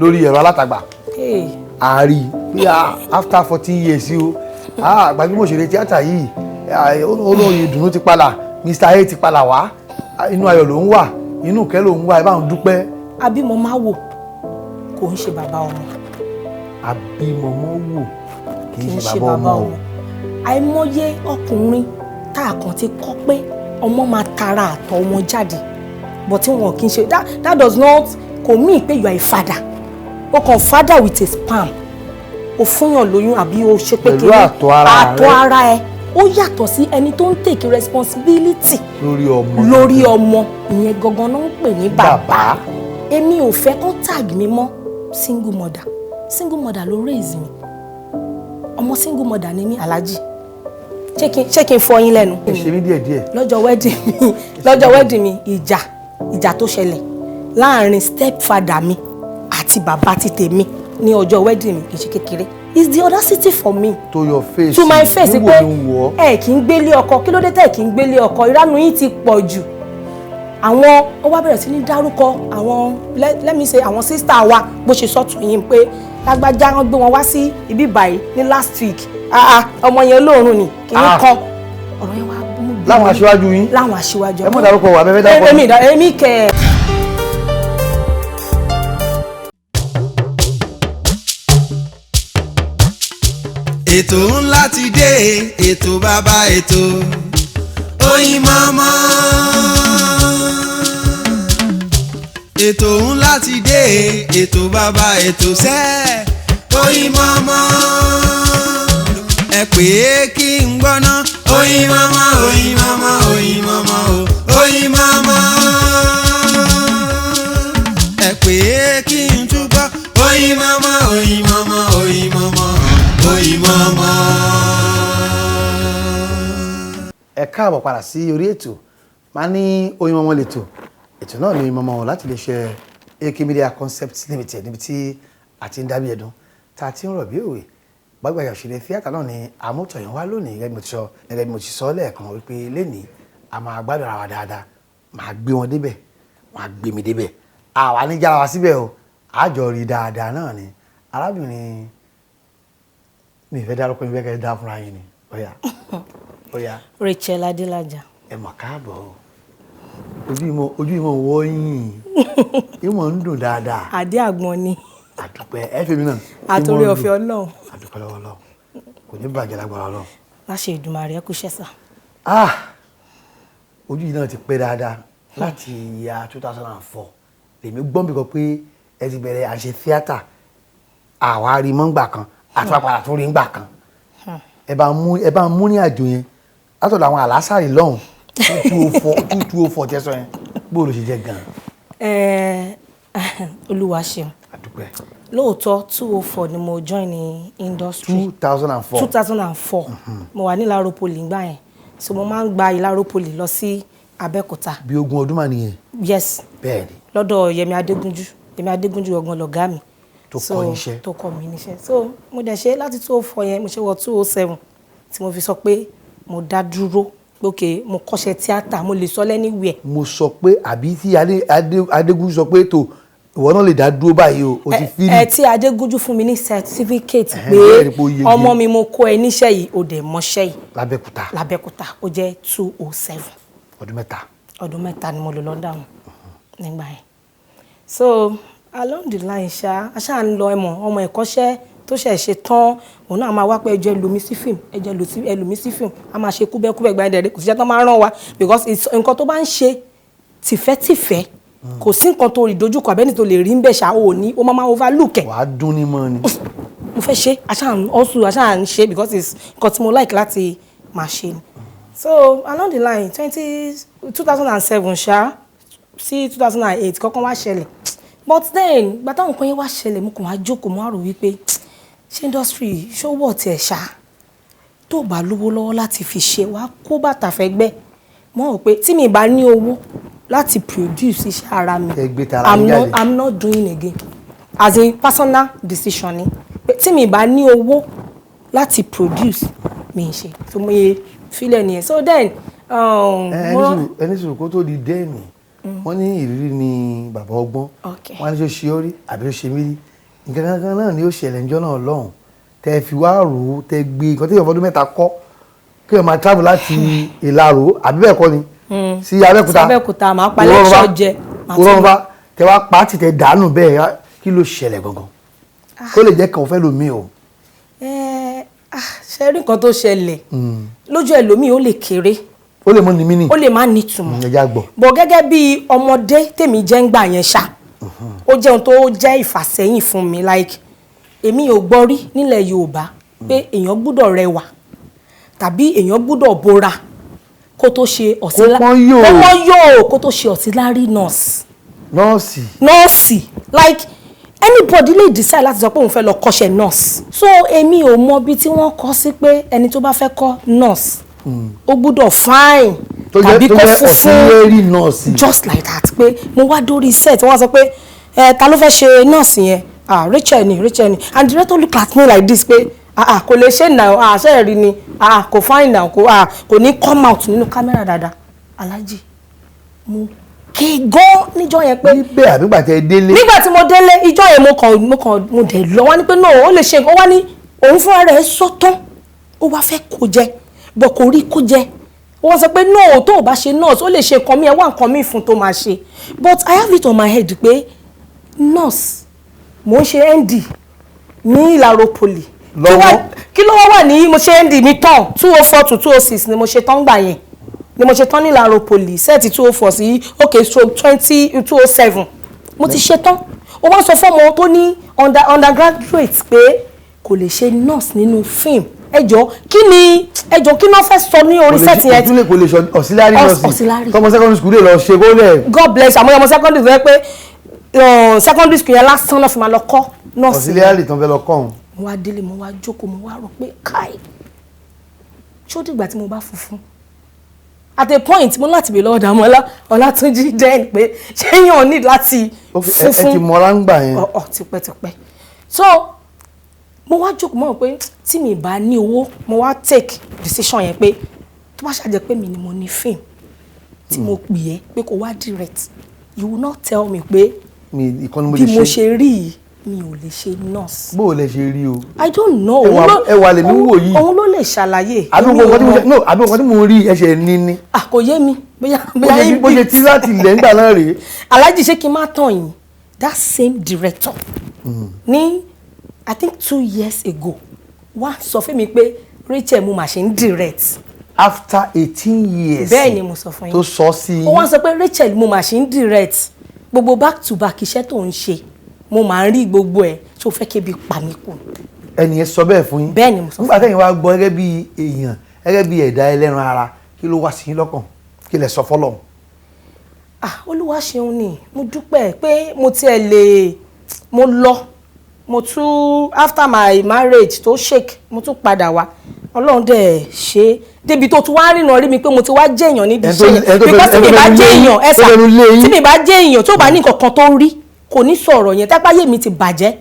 lórí ẹ̀rọ alátagbà àárí pé after 14 years o gbajúmọ̀ òṣèré tíátà yìí olóyè ìdùnnú ti padà Mr. A ti padà wá inú ayọ̀ ló ń wà inú ìkẹ́ ló ń wà ẹ bá ń dúpẹ́. abímọ máa wò kò ń ṣe bàbá ọmọ. abímọ mọ́ wò kì í ṣe bàbá ọmọ. àìmọye ọkùnrin tá a kàn ti kọ́ pé ọmọ máa tara àtọ̀ wọn jáde but tí wọn kì í ṣe that does not kò mean pé you are a father o kàn father with a sperm o fúnyàn lóyún àbí o ṣe pé kí àtọ̀ ara ẹ ó yàtọ̀ sí ẹni tó ń take responsibility lórí ọmọ ìyẹn gangan náà ń pè ní bàbá èmi ò fẹ́ kó tag mi mọ́ single mother ló raise mi ọmọ single mother ni mí Alhaji ṣé kí n fọ yín lẹ́nu. ẹ ṣe mí díẹ̀díẹ̀. lọ́jọ́ wedding mi ìjà tó ṣẹlẹ̀ láàrin stepfather mi àti bàbá ti tèmi ní ọjọ́ wedding mi kì í ṣe kékeré it's the audacity for me. to your face to my face pé ẹ kì í gbélé ọkọ kí ló dé tẹ̀ kì í gbélé ọkọ ìránu yín ti pọ̀ jù àwọn ó wá bẹ̀rẹ̀ sí ní dárúkọ àwọn let me say àwọn sister wa bó ṣe sọ́tún yín pé lágbájá wọn gbé wọn wá sí ibi báyìí ní last week ọmọ yẹn olóòórùn ni kì í kọ ọ̀rọ̀ yẹn wá mú bí. láwọn aṣíwájú yín. láwọn aṣíwájú. ẹ mọ̀ dárúkọ wà bẹ́ẹ̀ dárúkọ. èmi kẹ. ètò ńlá ti dé ètò bàbá ètò Oyinmomo. ètò ńlá ti dé ètò bàbá ètò sẹ́ Oyinmomo. ẹ pè é kí n gbọ́ná Oyinmomo Oyinmomo Oyinmomo Oyinmomo. ẹ pè é kí n túbọ̀ Oyinmomo Oyinmomo Oyinmomo Oyinmomo. ẹ káàbọ̀ padà sí orí ètò máa ní Oyinmomo lẹ́tọ̀ ètò náà ní Oyinmomo láti lè ṣe AK Media Concept Limited níbi tí a ti ń dábí ẹ̀dùn tá a ti ń rọ̀ bí òwe gbàgbàgbà òṣèré tíátà náà ni àmútọ̀yìn wá lónìí gẹ́gẹ́ bí mo ti sọ lẹ́ẹ̀kan wípé lénìí a máa gbádùn ara wa dáadáa máa gbé wọn débẹ̀ máa gbé mi débẹ̀ àwa ní jára wa síbẹ̀ o àjọ rí dáadáa náà ni arábìnrin mi ìfẹ́ dárúkọ ìfẹ́ kẹ́ dá fúnra yín ni ọ̀yà. Racheal Adelaja. ẹ mà káàbọ̀ ojú ìmọ̀ wọ́yìn ìmọ̀ ń dùn dáadáa. àdé àgbọn ni. àdúpẹ́ ẹ fèmí náà. àtòrí ọ̀fẹ́ Ọlọ́run. àdúpẹ́ lọ́wọ́ Ọlọ́run kò ní bàjẹ́ lágbára Ọlọ́run. láṣẹ Èdùmàrè ẹ kú iṣẹ́ sà. ojú yìí náà ti pẹ́ dáadáa láti ìyá 2004 lèmi gbọ́n bí kan pé ẹ ti bẹ̀rẹ̀ àṣẹ tíátà àwa rí mọ́ngbà kan àtúwàpadà tó rí ńgbà kan ẹ bá ń mú ní àjò yẹn látọ̀dọ̀ àwọn àlásàrì lọ́hùn 2204 tẹ́sán yẹn bóòlù ṣe jẹ́ gan-an. Olúwa ṣeun. àdúpẹ́. lóòótọ́ 204 ni mo join ní industry. 2004. mo wà ní Ìlaro Poly ńgbà yẹn so mo máa ń gba Ìlaro Poly lọ sí Abẹ́òkúta. bí ogún ọdún mà nìyẹn. yes. bẹ́ẹ̀ni. lọ́dọ̀ Yẹmi Adégúnjú ọgbọ́n lọ̀gá mi. tó kọ́ mi níṣẹ́ so mo dẹ̀ ṣe láti 204 yẹn mo ṣe wọ 207 tí mo fi sọ pé mo dá dúró ok mo kọ́ṣẹ́ tíátà mo lè sọ lẹ́níwẹ̀ẹ́. mo sọ pé àbí tí Adégúnjú sọ pé tó ìwọ náà lè dá dúró báyìí o ti fi rí. tí Adégúnjú fún mi ní certificate pé ọmọ mi mo kọ́ ẹ níṣẹ́ yìí o dẹ̀ mọṣẹ́ yìí. Lábẹ́òkúta ó jẹ́ 207. ọdún mẹ́ta ni mo lò lọ́dà wọn nígbà yẹn so along the line aṣáà ń lọ ọmọ ẹ̀kọ́ṣẹ́ tó ṣe tán òun náà máa wá pé ẹjọ́ ẹlòmí sí fíìmù a máa ṣe kúbẹ́kúbẹ́ gba ẹ̀dẹ̀rẹ́ kò sí iṣẹ́ tó máa rán wa because nǹkan tó bá ń ṣe tìfẹ́tìfẹ́ kò sí nǹkan tó rí dojúkọ abẹ́ni tó lè rí ń bẹ̀ ṣá ò ní ó máa overlook ẹ̀. wàá dún ní mọ́ ni. mo fẹ́ ṣe aṣáà ń ṣe because it's nǹkan tí mo like láti máa ṣe ni so along the line 2007 sí 2008 kọ́kọ́ wá ṣẹlẹ̀ but then gbàtà nǹkan yẹn wá ṣẹlẹ̀ mo kàn wá jókòó mo wá rò wípé ṣé industry ṣówó tiẹ̀ ṣá tó bá lówó lọ́wọ́ láti fi ṣe wá kó bàtà fẹ́ gbẹ́ mo rò pé tí mi bá ní owó láti produce iṣẹ́ ara mi I'm not doing again as a personal decision ni tí mi bá ní owó láti produce mi ṣe so mo yẹ fílẹ̀ nìyẹn so then. ẹni sùn kó tó di dẹ́ẹ̀nì wọ́n ní ìrírí ni bàbá ọgbọ́n wọ́n ní ṣe ṣe orí àbí ó ṣe mí rí nǹkan kankan náà ni ó ṣẹlẹ̀ níjọ́ náà lọ́hùn tẹ́ fi wá rò ó tẹ́ gbé nǹkan tí ìyọ̀fọ́dún mẹ́ta kọ́ kí wọ́n máa travel láti Ìlaró àbí bẹ́ẹ̀ kọ́ ni sí Abẹ́òkúta máa pa lẹ́kṣọ̀ jẹ kúrọ́n bá tẹ́ wá pàtì tẹ́ dànù bẹ́ẹ̀ kí ló ṣẹlẹ̀ gangan kó lè jẹ́ kàn fẹ́ lómi o. ṣe rí nǹkan tó ṣẹlẹ̀ lójú ẹlòmíì ó lè kéré ó lè mọ ní mí nì ó lè má nítumọ̀ ẹja gbọ́ bọ̀ gẹ́gẹ́ bí ọmọdé tèmi jẹ́ ń gbà yẹn ṣá ó jẹ́ ohun tó jẹ́ ìfàsẹ́yìn fún mi like èmi ò gbọ́ rí nílẹ̀ Yorùbá pé èèyàn gbúdọ̀ rẹwà tàbí èèyàn gbúdọ̀ bora kó tó ṣe kó tó ṣe auxiliary nọ́ọ̀sì like anybody lè decide láti sọ pé òun fẹ́ lọ kọ́ṣẹ́ nurse so èmi ò mọ bí tí wọ́n kọ́ sí pé ẹni tó bá fẹ́ kọ́ nurse ó gbúdọ̀ fine tàbí kó funfun just like that pé mo wá dórí set wọ́n sọ pé ta ló fẹ́ ṣe nurse yẹn Racheal ni and the director look at me like this pé kò lè ṣe náà ṣe rí ni kò fine náà kò ní come out nínú kámẹ́rà dáadáa Alhaji mo ké gan níjọ́ yẹn pé níbẹ̀ àbígbà tẹ délé nígbà tí mo délé ìjọ́ yẹn mo dẹ̀ lọ wá ní pé náà ó lè ṣe ó wá ní òun fúnra rẹ̀ sọ tán ó wá fẹ́ kó jẹ bọ̀ kò rí kó jẹ wọ́n sọ pé no tó o bá ṣe nurse ó lè ṣe nǹkan mi ẹ̀ wá nǹkan mi fún tó máa ṣe but I have it on my head pé nurse mo ń ṣe ND ní Ìlaró Poly kí ló wá wà ní mo ṣe ND mi tán 204 to 206 ni mo ṣe tán gbà yẹn ni mo ṣe tán ní Ìlaró Poly sẹ́ẹ̀tì 204 sí stroke 207 mo ti ṣe tán ó wá sọ fọ́mọ tó ní undergraduate pé kò lè ṣe nurse nínú fíìmù ẹjọ́ kí náà fẹ́ sọ ní orí sẹ́ẹ̀tì yẹn kò lè ṣe auxiliary nurse tọmọ secondary school lè lọ ṣe kó lẹ̀. God bless àmọ́ ọmọ secondary fẹ́ pé secondary school yẹn lásán náà fi máa lọ kọ́ nurse auxiliary tán fẹ́ lọ kọ́ òun. mo wá délé mo wá jókòó mo wá rò pé káì ṣó dìgbà tí mo bá funfun at a point mo láti bèèrè lọ́wọ́ Dàmọ́lá Ọlátúnjí jẹ́ pé ṣé yàn ní láti funfun ẹ ti mọ́ra ń gbà yẹn. tipẹ́tipẹ́ so mo wá jókòó mọ́ pé tí mi bá ní owó mo wá take decision yẹn pé tó bá ṣàjẹ́ pé mi ni mo ní fíìmù tí mo pè é pé kó wá direct you will not tell me pé bí mo ṣe rí yìí mi ò lè ṣe nurse. bó o lè ṣe rí o. I don't know. ẹwà lèmi wò yìí. òun ló lè ṣàlàyé. àbí nǹkan tí mo rí ẹsẹ̀ ní ni. kò yé mi bóyá bó ṣe tí láti ilẹ̀ ńgbà náà rèé. Alhaji ṣé kí n má tàn yín that same director ní I think 2 years ago wá sọ fún mi pé Racheal mo mà ṣe ń direct. after 18 years. bẹ́ẹ̀ ni mo sọ fún yín. tó sọ sí. ó wá sọ pé Racheal mo mà ṣe ń direct gbogbo back to back iṣẹ́ tó ń ṣe mo máa ń rí gbogbo ẹ̀ tó fẹ́ kébi pa mí kù. ẹni yẹn sọ bẹ́ẹ̀ fún yín. bẹ́ẹ̀ ni mo sọ fún yín. nígbà tẹ́yìn wá gbọ́ gẹ́gẹ́ bí èèyàn gẹ́gẹ́ bí ẹ̀dá ẹlẹ́ran ara kí ló wá sí yín lọ́kàn kí lẹ sọ fọ́lọ́run. Olúwa ṣeun ni mo dúpẹ́ pé mo tiẹ̀ lè mo lọ mo tún after my marriage tó shake mo tún padà wá Ọlọ́run dẹ̀ ṣe débi tó tún wá rìnà rí mi pé mo ti wá jẹ́ èèyàn nídìí iṣẹ́ yẹn because tí mi bá jẹ́ èèyàn ẹ̀sà tí mi bá jẹ́ èèyàn tó bá ní nǹkan kan tó rí kò ní sọ̀rọ̀ yẹn tápáyé mi ti bàjẹ́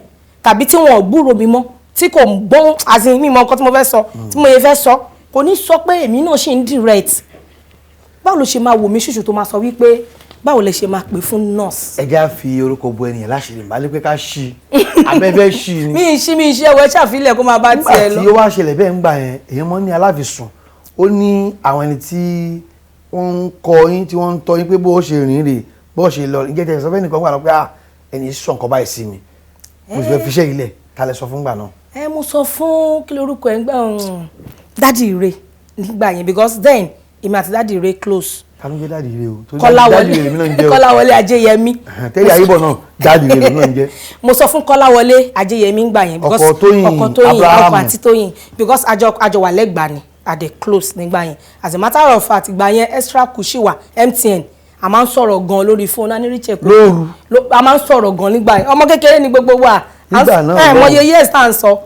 tàbí tí wọn ò gbúrò mi mọ́ tí kò gbọ́n àti mímọ nǹkan tí mo fẹ́ sọ tí mo yẹ fẹ́ sọ kò ní sọ pé èmi náà ṣì ń direct báwo ló ṣe máa wò mí ṣùṣù tó máa sọ wípé báwo lè ṣe máa pè fún nurse. ẹ já fi orúkọ bo ẹnìyàn láṣìírí màá lé pé ká ṣí abẹ́fẹ́ ṣí ni. mi ṣe ẹwẹ́ ṣàfilẹ̀ kó máa bá tiẹ̀ lọ. nígbà tí ó wá ṣẹlẹ̀ bẹ́ẹ̀ ń gbà yẹn èèyàn mọ́ ní aláfisùn ó ní àwọn ẹni tí wọ́n ń kọ yín tí wọ́n ń tọ́ yín pé bó ṣe rìn rè bó ṣe lọ ìjẹ́ tẹ̀ sọ fẹ́ nìkan gbà lọ pé ẹni sọ nǹkan báyìí sí mi mo sì fẹ́ fiṣẹ́ ilẹ̀ ta lẹ sọ fún gbà náà. mo sọ fún kí lorúkọ ẹ̀ ń gbà dádì Ire nígbà yẹn because then èmi àti dádì Ire close. kánú jẹ́ dádì Ire o. Kọ́láwọlé Ajéyẹmí. tẹ́lẹ̀ ayébọ̀ náà dádì Ire ló ń jẹ́. mo sọ fún Kọ́láwọlé Ajéyẹmí ńgbà yẹn. ọkọ Tóyìn ọkọ àti Tóyìn because àjọ wà lẹ́gbàá ni àdè close nígbà yẹn as a matter of fact ìgbà yẹn extra kùsìwà MTN a máa ń sọ̀rọ̀ gan lórí fóònù náà ní Racheal pé a máa ń sọ̀rọ̀ gan nígbà yẹn ọmọ kékeré ni gbogbo wa mọye years tá à ń sọ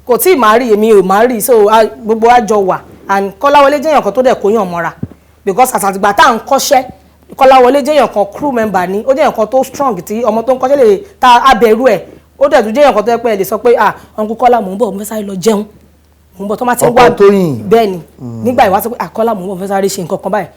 kò tí ì máa rí èmi ò máa rí so gbogbo wa jọ wà and Kọ́láwọlé jẹ́ èèyàn kan tó dẹ̀ kó yàn mọ́ra because àtàtìgbà tá à ń kọ́ṣẹ́ Kọ́láwọlé jẹ́ èèyàn kan crew member ni ó jẹ́ èèyàn kan tó strong tí ọmọ tó ń kọ́ṣẹ́ lè ta abẹ́rú ẹ̀ ó dẹ̀ tún jẹ́ èèyàn kan tó yẹ pé ẹ lè sọ pé Uncle Kọ́lá mò ń bọ̀ mo fẹ́ sáré lọ jẹun mò ń bọ̀ tó máa ti ń wá bẹ́ẹ̀ ni nígbà ìwá sọ pé Kọ́lá mò ń bọ̀ mo fẹ́ sáré ṣe nǹkan kan báyìí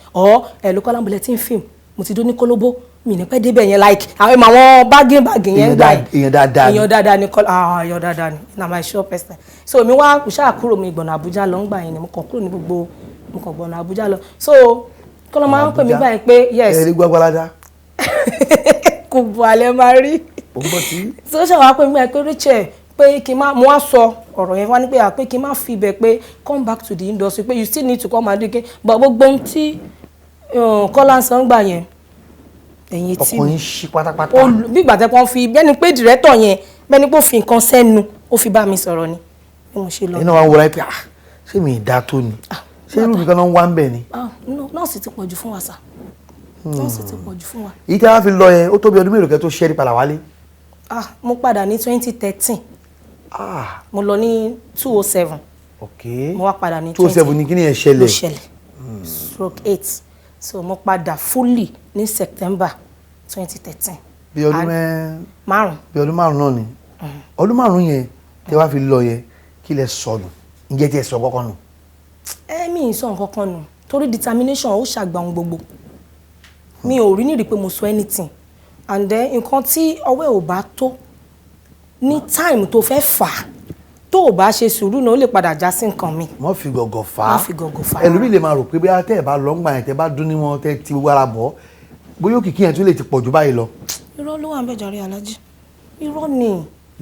ẹ̀ ló Kọ́lá mo lẹ tí ń fíìmù mo ti dó ní kólóbó mi ní pẹ́ débẹ̀ yẹn like àwọn bágìn yẹn gbà èèyàn dáadáa ni èèyàn dáadáa ni na my sure person so mi wá ṣáà kúrò mi ìgbọ̀nà Àbújá lọ ń gbà yẹn ni mo kàn kúrò ní gbogbo mo kàn gbọ̀nà Àbújá lọ so kọ́lọ́ máa ń pè mí báyìí pé yes ẹ̀rí gbàgbọ́ládá kò bu alẹ́ máa rí so ṣe wàá pè mí báyìí pé Racheal pé kí n má mo wá sọ ọ̀rọ̀ yẹn wá ní pé kí n má fi bẹ̀ pé come back to the industry pé you still need to come and do it but gbogbo ohun tí Kọ́lá ń san gbà yẹn ẹ̀yìn tí ọkùnrin ṣí pátápátá bí ìgbà tẹ́pọ̀ fi bẹ́ni pé dìrẹ́tọ̀ yẹn bẹ́ni pé ó fi nǹkan sẹ́nu ó fi bá mi sọ̀rọ̀ ni bí mo ṣe lọ. iná wa ń wọra pé ṣé mi ì dá tó ni ṣé irú nìkan ló ń wá ń bẹ̀ ni. nọ́ọ̀sì ti pọ̀jù fún wa sà nọ́ọ̀sì ti pọ̀jù fún wa. èyí tí a fi lọ yẹn ó tó bí ọdún mélòó kẹ́ tó ṣẹ́rí padà wálé. mo padà ní 2013 mo lọ ní 207 mo wá padà ní 207 ní kíní yẹn ṣẹlẹ̀ ló ṣẹlẹ̀ stroke 8 so mo padà fully ní September 2013. bí ọdún márùn. bí ọdún márùn náà ni ọdún márùn yẹn tí wàá fi lọ yẹn kí lẹ sọnù ǹjẹ́ tí ẹ sọ kọ́kọ́ nù. mi ì sọ nǹkan kan nù torí determination ó ṣàgbà ohun gbogbo mi ò rí nídìí pé mo sọ anything and then nǹkan tí ọwọ́ ẹ̀ ò bá tó ní time tó fẹ́ fà á tó o bá ṣe sùúrù náà ó lè padà já sí nǹkan mi. wọ́n fi gọ̀gọ̀ fà á wọ́n fi gọ̀gọ̀ fà á. ẹlòmíì lè máa rò pé bí tẹ́ ẹ̀ bá lọ ń gbà yẹn tẹ́ bá dún ní wọn tẹ́ ti wára bọ̀ bóyá òkìkí yẹn tún lè ti pọ̀ jù báyìí lọ. irọ́ ló wà ń bẹ̀ jàre Alhaji irọ́ ni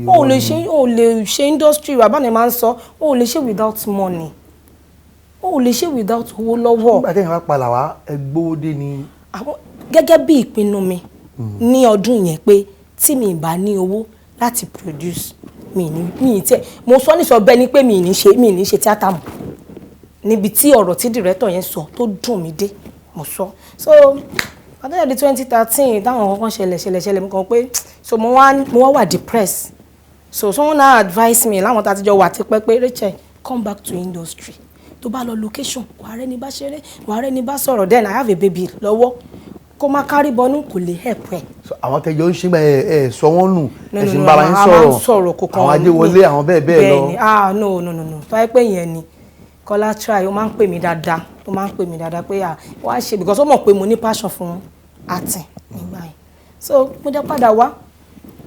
o lè ṣe industry àbáni máa ń sọ o lè ṣe without money o lè ṣe without owó lọ́wọ́. nígbà tẹ́yìn wá padà wá ẹgbówódé ni. gẹ́gẹ́ bí ìpinnu mi ní ọdún yẹn pé tí mi bá ní owó láti produce mi tẹ mo sọ ní sọ bẹ́ẹ̀ ni pé mi ní ṣe tíátà mọ́ níbi tí ọ̀rọ̀ tí dìrẹ́tọ̀ yẹn sọ tó dùn mí dé mo sọ so àtẹ́yẹ̀dì 2013 táwọn kankan ṣẹlẹ̀ mi kan pé so mo wá wà depressed so someone now advise me láwọn tá a ti jọ wà tipẹ́ pé Racheal come back to industry tó bá lọ location wàá rẹ́ni bá ṣeré wàá rẹ́ni bá sọ̀rọ̀ then I have a baby lọ́wọ́ kó má kárí bọnú kò lè help ẹ. àwọn tẹjọ ń ṣe ẹ sọ wọn nù ẹ sì ń bára yín sọ̀rọ̀ àwọn ajéwọlé àwọn bẹ́ẹ̀ lọ. no fáyé pé yẹn ni Kọ́lá try ó máa ń pè mí dáadáa pé wá ṣe because ó mọ̀ pé mo ní passion fún acting nígbà yẹn so mo dé padà wá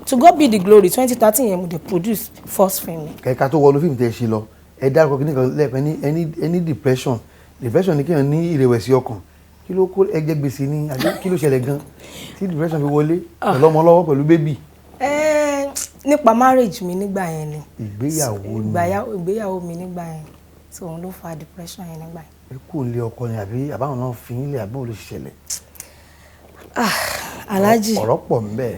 to God be the glory 2013 yẹn mo dé produce first film. kẹ̀kẹ́ tó wọlé fíìmù tẹ́ ṣe lọ ẹ dárúkọ kí nìkan lẹ́ẹ̀pẹ́ ní depression ni kéèyàn ní ìrẹ̀wẹ̀sì ọkàn kí ló kó ẹgbẹ́ gbèsè ní àbí kí ló ṣẹlẹ̀ gan tí depression fi wọlé pẹ̀lú ọmọ lọ́wọ́ pẹ̀lú bébì. nípa marriage mi nígbà yẹn ni ìgbéyàwó mi nígbà yẹn so òun ló fa depression yẹn nígbà yẹn. ẹ kú lé ọkọ ni àbí àbáwọn náà fi ń lé àbí òun ló ṣẹlẹ̀. Alhaji ọ̀rọ̀ pọ̀ ń bẹ.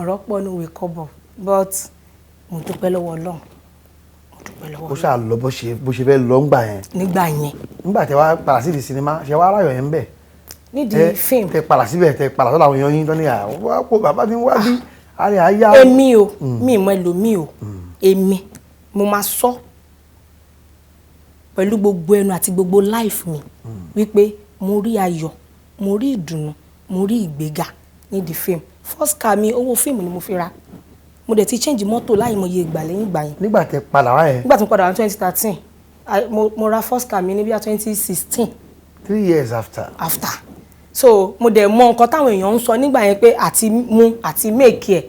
ọ̀rọ̀ pọ̀ ní òwe kọ́bọ̀ but mo dúpẹ́ lọ́wọ́ Ọlọ́run ó ṣáà lọ bó ṣe fẹ́ lọ ńgbà yẹn. nígbà tẹ wá padà sí di sinimá ṣe wá aráyọ̀ yẹn ń bẹ̀. nídìí fíìmù tẹ padà síbẹ̀ tẹ padà sọ́dọ̀ àwọn èèyàn yín tó ní àwọn kó bàbá ti ń wá bí àrẹ àyà. èmi o mi ìmọ̀ ẹlòmíì o èmi mo máa sọ pẹ̀lú gbogbo ẹnu àti gbogbo life mi wípé mo rí ayọ̀ mo rí ìdùnnú mo rí ìgbéga nídìí fíìmù first car mi owó fíìmù ni mo fi ra mo dẹ̀ ti change mọ́tò láì mọ iye ìgbà lẹ́yìn ìgbà yẹn. nígbà tẹ padà wá yẹn. nígbà tí mo padà wá 2013 mo ra first car mi ní bí i 2016. 3 years after. So mo dẹ̀ mọ nǹkan táwọn èèyàn ń sọ nígbà yẹn pé àti mú àti make ẹ̀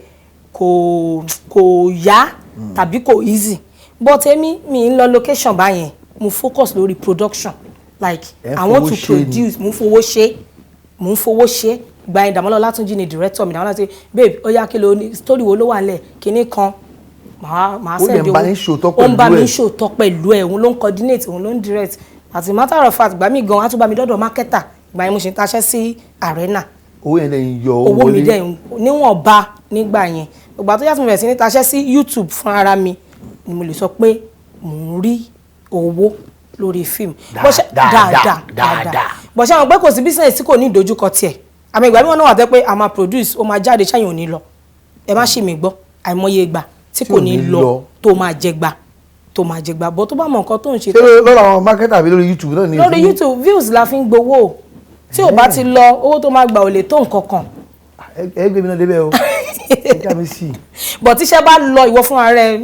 kò yá tàbí kò easy but èmi mi ń lọ location báyẹn mo focus lórí production like I want to produce mo ń fowó ṣe gba Dàmọ́lá Ọlátúnjí ni director mi Dàmọ́lá ṣe babe ó yá kí ló ní story wo ló wà nílẹ̀ kíní kan màá send owó ó ń bá mi ṣòótọ́ pẹ̀lú ẹ̀ òun ló ń coordinate òun ló ń direct as a matter of fact gbà mí gan-an á tún bá mi dọ́dọ̀ marketer gbà yẹn mo ṣe ń taṣẹ́ sí arena owó yẹn lẹ́yìn yọ owó mi dẹ̀ níwọ̀nba nígbà yẹn ìgbà tó yá tí mo bẹ̀rẹ̀ sí ní taṣẹ́ sí YouTube fún ara mi ni mo lè sọ pé mò ń rí owó lórí fíìmù dáadáa bó ṣe àwọn pé kò sí business tí kò ní ìdojúkọ tiẹ̀ àmì ìgbà mìíràn náà wà tẹ́ pé a máa produce ó máa jáde ṣáyìn ò ní lọ ẹ má ṣì mí gbọ́ àìmọye ìgbà tí kò ní lọ tó máa jẹ gbà bọ́ tó bá mọ nǹkan tó ń ṣe. ṣé lọ́dọ̀ àwọn marketer àbí lórí YouTube náà ni. lórí YouTube views la fi ń gbowó tí ò bá ti lọ owó tó máa gbà ò lè tó nǹkan kan. ẹ gbé mi náà débẹ̀ o ẹ já mi sí i. but tíṣẹ́ bá lọ ìwọ fúnra rẹ